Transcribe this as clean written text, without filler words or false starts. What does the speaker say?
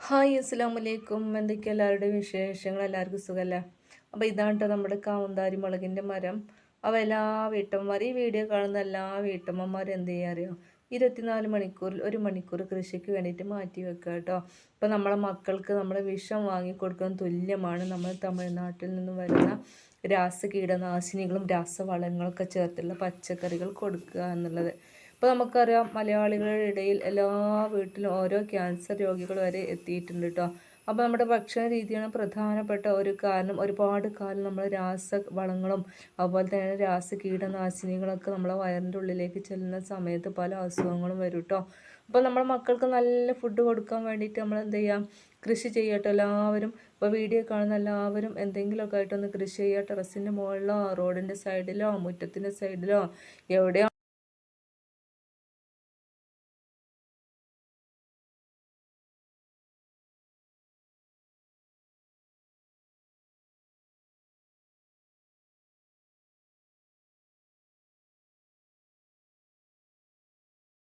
Hi അസ്സലാമലൈക്കും. എന്തൊക്കെയാ എല്ലാവരുടെയും വിശേഷങ്ങൾ? എല്ലാവർക്കും സുഖമല്ലേ? അപ്പോൾ ഇതാണ് ട്ടോ നമ്മുടെ കാന്താരി മുളകിൻ്റെ മരം. അപ്പോൾ എല്ലാ വീട്ടമ്മമാരും ഈ വീഡിയോ കാണുന്ന എല്ലാ വീട്ടമ്മമാരും എന്ത് ചെയ്യുക അറിയോ? 24 മണിക്കൂറിൽ 1 മണിക്കൂർ കൃഷിക്ക് വേണ്ടിയിട്ട് മാറ്റി വെക്കുക കേട്ടോ. ഇപ്പോൾ നമ്മളെ മക്കൾക്ക് നമ്മൾ വിഷം വാങ്ങിക്കൊടുക്കാൻ തുല്യമാണ് നമ്മൾ തമിഴ്നാട്ടിൽ നിന്ന് വരുന്ന കീടനാശിനികളും രാസവളങ്ങളൊക്കെ ചേർത്തുള്ള പച്ചക്കറികൾ കൊടുക്കുക എന്നുള്ളത്. ഇപ്പോൾ നമുക്കറിയാം, മലയാളികളുടെ ഇടയിൽ എല്ലാ വീട്ടിലും ഓരോ ക്യാൻസർ രോഗികൾ വരെ എത്തിയിട്ടുണ്ട് കേട്ടോ. അപ്പോൾ നമ്മുടെ ഭക്ഷണ രീതിയാണ് പ്രധാനപ്പെട്ട ഒരു കാരണം. ഒരുപാട് കാലം നമ്മൾ രാസവളങ്ങളും അതുപോലെ തന്നെ കീടനാശിനികളൊക്കെ നമ്മളെ വയറിൻ്റെ ഉള്ളിലേക്ക് ചെല്ലുന്ന സമയത്ത് പല അസുഖങ്ങളും വരും കേട്ടോ. അപ്പോൾ നമ്മുടെ മക്കൾക്ക് നല്ല ഫുഡ് കൊടുക്കാൻ വേണ്ടിയിട്ട് നമ്മൾ എന്ത് ചെയ്യാം, കൃഷി ചെയ്യട്ടെ എല്ലാവരും. ഇപ്പോൾ വീഡിയോ കാണുന്ന എല്ലാവരും എന്തെങ്കിലുമൊക്കെ ആയിട്ടൊന്ന് കൃഷി ചെയ്യുക. ടെറസിൻ്റെ മുകളിലോ റോഡിൻ്റെ സൈഡിലോ മുറ്റത്തിൻ്റെ സൈഡിലോ എവിടെയോ